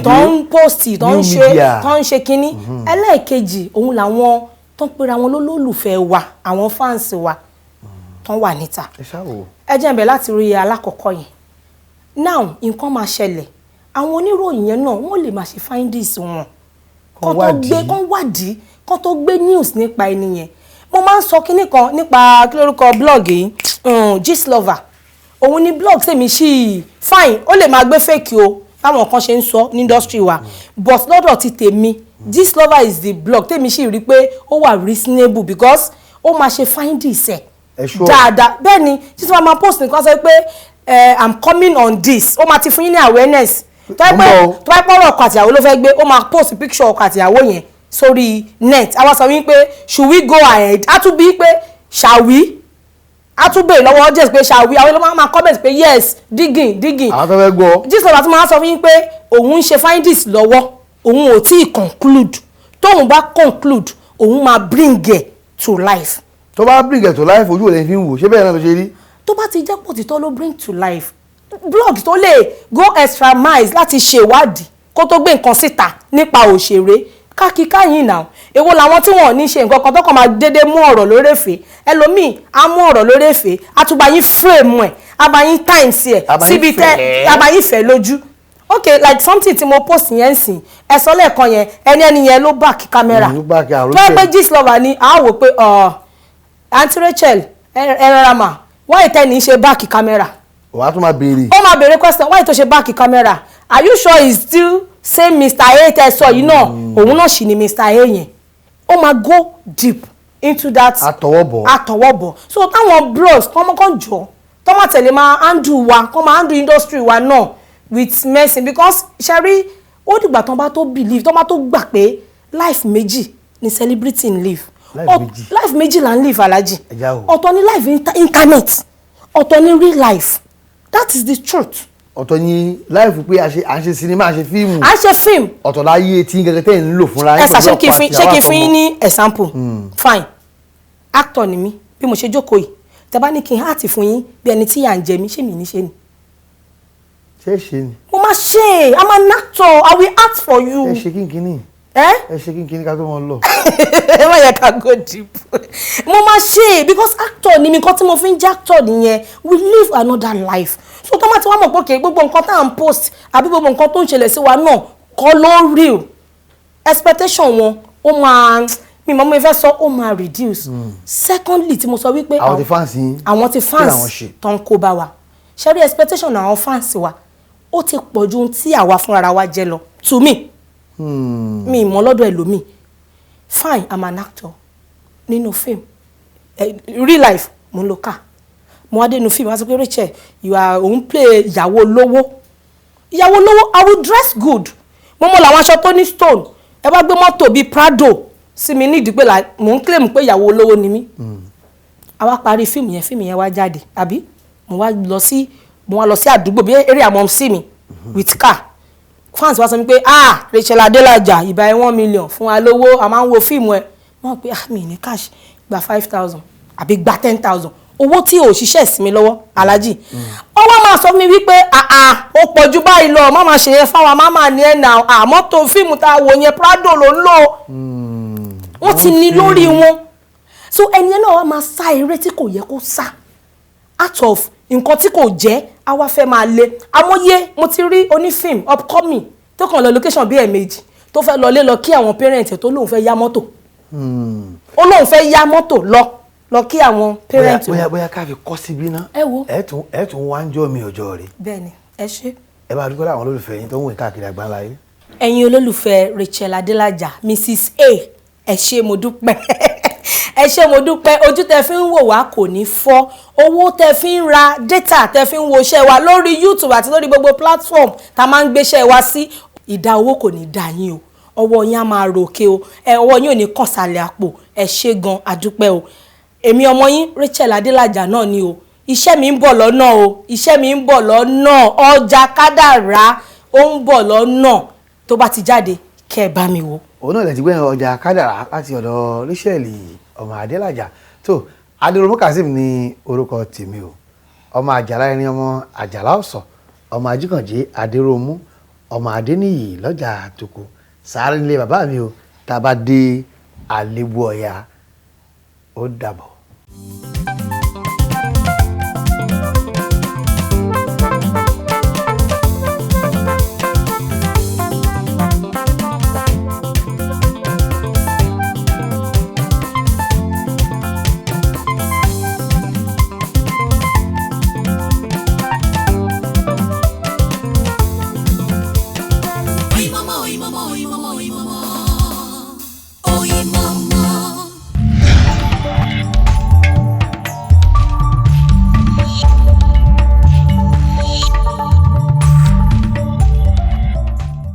tó ń post tó ń ṣe kínní ẹlẹ́ẹ̀kejì òun làwọn tó ń pera wọn lólùfẹ́ wa àwọn fans wa tó ń wà níta ẹ jẹ́ n bẹ̀rẹ̀ láti rí alákọ̀ọ́kọ́ yẹn now nǹkan máa ṣẹlẹ̀ àwọn oníròyìn yẹn náà wọ́n lè máa ṣe findings wọn kán wádìí kán tó gbé news nípa ẹni yẹn. Mo máa ń sọ kinní kan nípa kí lórúkọ blog yìí Gist Lover òun ni blog tèmi ṣì fine ó lè máa gbé fake o táwọn kan ṣe ń sọ ní industry wa but lọ́dọ̀ ti tèmi Gist Lover is the blog tèmi ṣì rí pé ó wà reasonable because ó máa ṣe findings ẹ̀ dáadáa bẹ́ẹ̀ ni Gist Lover máa post nǹkan sọ pé I'm coming on this ó máa ti fún yín ní awareness tó bá pọ̀rọ̀ ọkọ àtìyàwó ló fẹ́ gbé ó máa post picture ọkọ àtìyàwó yẹn sórí net àwa sọ wípé should we go ahead á tún bí pé shall we á tún bèèrè lọ́wọ́ audience pé shall we àwọn ló máa comment pé yes digging àwọn tó fẹ́ gbọ́ Gist Lover àti máa sọ fún yín pé òun ń ṣe findings lọ́wọ́ òun ò tí ì conclude tóun bá conclude òun máa bring it to life. tó bá bring it to life ojú ò lè fi ń wò ṣé bẹ́ẹ̀ náà ló ṣe rí. tó bá ti jẹ́ pọ̀ títọ́ ló bring to life blog tó lè go extra miles láti ṣèwádìí kó tó gbé nǹkan síta nípa òṣèré kákíkáyìn náà èwo làwọn tí wọn ò ní ṣe nǹkan kan tó kàn máa dédé mú ọ̀rọ̀ lórèfé ẹlòmíì á mú ọ̀rọ̀ lórèfé àtúbàyín frame ẹ̀ àbáyín times ẹ̀ síbi tẹ́ àbáyín fẹ́ lójú okay like something tí mo post yẹn sìn ẹ̀sọ́ lẹ́ẹ̀kan yẹn ẹni yẹn ló back camera tó ẹ pé Gist Lover ni a wò pé Aunty Racheal ẹ̀rọ̀ràmà why tẹ́ ní ṣe back camera. wàá tún máa béèrè. ó máa béèrè question why tó ṣe back camera are you sure it's still same Mr. A tẹ́ sọ yìí náà òun náà sì ni Mr. A yẹn ó máa go deep into that àtọwọ́bọ̀ so táwọn bros kọ́mọ́kàn jọ tó máa tẹ̀lé máa handle wa kọ́ máa handle industry wa náà with mercy because ṣẹ́rí ó dìgbà tó bá tó believe tó bá tó gbà pé life méjì ni celebrity ń live life méjì là ń live Alhaji ọ̀tọ̀ ni life internet ọ̀tọ̀ ni real life that is the truth. ọ̀tọ̀ ni life pé à ń ṣe sinimá à ń ṣe fíìmù. à ń ṣe fíìmù. ọ̀tọ̀ láyé tí gẹ́gẹ́ tẹ́ ń lò fúnra. ẹ ṣe kí n fún yín ní example fine actor ni mí bí mo ṣe jókòó yìí tẹ́ bá ní kí n act fún yín bí ẹni tí yà ń jẹ mí ṣé mi ní ṣe ni. ṣé ni. mo máa ṣe I'm an actor I will act for you. ẹ ṣe kínkínní. ẹ ṣe kínkínní ká tó mọ lọ. ẹ má yẹ ká go deep. mo máa ṣe because actor ni mi nǹkan tí mo fi ń jẹ́ actor nìyẹn we live another life so tó máa ti wá mọ̀ pé okay gbogbo nǹkan tá à ń post àbí gbogbo nǹkan tó ń ṣẹlẹ̀ sí wa náà kọ́ ló real expectation wọn ó máa mi mọ̀ mo fẹ́ sọ ó máa reduce. Secondly tí mo sọ wípé àwọn ti fans yín àwọn ti fans tó ń kó bá wa ṣe rí expectation àwọn fans wa ó ti pọ̀ ju ohun tí àwa fúnra wa jẹ́ lọ to me mi mọ̀ lọ́dọ̀ ẹlòmíì fine I'm an actor nínú film real life mo ń lo car mo wá dé inú film wá sọ pé Racheal you are òun play ìyàwó lówó I will dress good mo mọ̀ làwọn aṣọ tó ní stone ẹ bá gbé mọ́tò bíi Prado sí mi nídìí pé mò ń claim pé ìyàwó lówó ni mí a wá parí fíìmù yẹn wá jáde àbí mo wá lọ sí àdúgbò bí eré àmọ́ sí mi with car fans wá sọ mi pé Racheal Adelaja ìbá ẹ 1 million fún wa lówó a máa ń wo fíìmù ẹ wọ́n pé mi ní cash gba 5,000 àbí gba 10,000 owó tí ò ṣiṣẹ́ sí mi lọ́wọ́ Alhaji ọwọ́ máa sọ mi wípé ó pọ̀ ju báyìí lọ má máa ṣe yẹn fáwọn máma ní ẹ̀nà àmọ́tò fíìmù tá a wò yẹn Prado ló ń lò wọ́n ti ní lórí wọn so ẹni yẹn náà wá máa sá eré tí kò yẹ kó sá out of nǹkan tí kò jẹ́ a wá fẹ́ máa le amóyé mo ti rí onífíìmù upcoming tó kàn lọ location bí ẹ̀ẹ̀mejì tó fẹ́ lọ lé lọ kí àwọn parents ẹ̀ tó lóun fẹ́ yá mọ́tò ó lóun fẹ́ yá mọ́tò lọ kí àwọn parents ẹ̀. bóyá ká fi kọ́ síbí ná ẹ tún wá ń jọ mi ọjọ́ rẹ̀. bẹ́ẹ̀ni ẹ ṣe. ẹ bá dúpẹ́ láwọn olólùfẹ́ yín tó ń wẹ̀ káàkiri àgbáńlá yìí. ẹ̀yin olólùfẹ́ Racheal Adelaja Mrs. A ẹ ṣé mo dúpẹ́ ẹ ṣé mo dúpẹ́ ojú tẹ fi ń wò wá kò ní fọ́ owó tẹ fi ń ra data tẹ fi ń wo iṣẹ́ wa lórí YouTube àti lórí gbogbo platform tá máa ń gbéṣẹ́ wa sí ìdá owó kò ní dá yín o ọwọ́ yín á máa ròkè o ọwọ́ yín ò ní kàn sálẹ̀ àpò ẹ ṣé gan adúpẹ́ o èmi ọmọ yín Racheal Adelaja náà ni o iṣẹ́ mi ń bọ̀ lọ́nà o iṣẹ́ mi ń bọ̀ lọ́nà ọjà kádàrá ó ń bọ̀ lọ́nà tó bá ti jáde kẹ́ ẹ bá mi wò. òun náà lè ti gbé ọjà kádàrá láti ọ̀dọ̀ Racheal ọmọ Adelaja tó Adéròmú Kazeem ní orúkọ tèmi o ọmọ àjàlá ẹni ọmọ àjàlá ọ̀sọ̀ ọmọ ajíkànjé Adéròmú ọmọ Adéníyì lọ́jà àtòkò sáré nílé bàbá mi o tá a bá dé àlébù ọ̀yà ó dàbọ̀.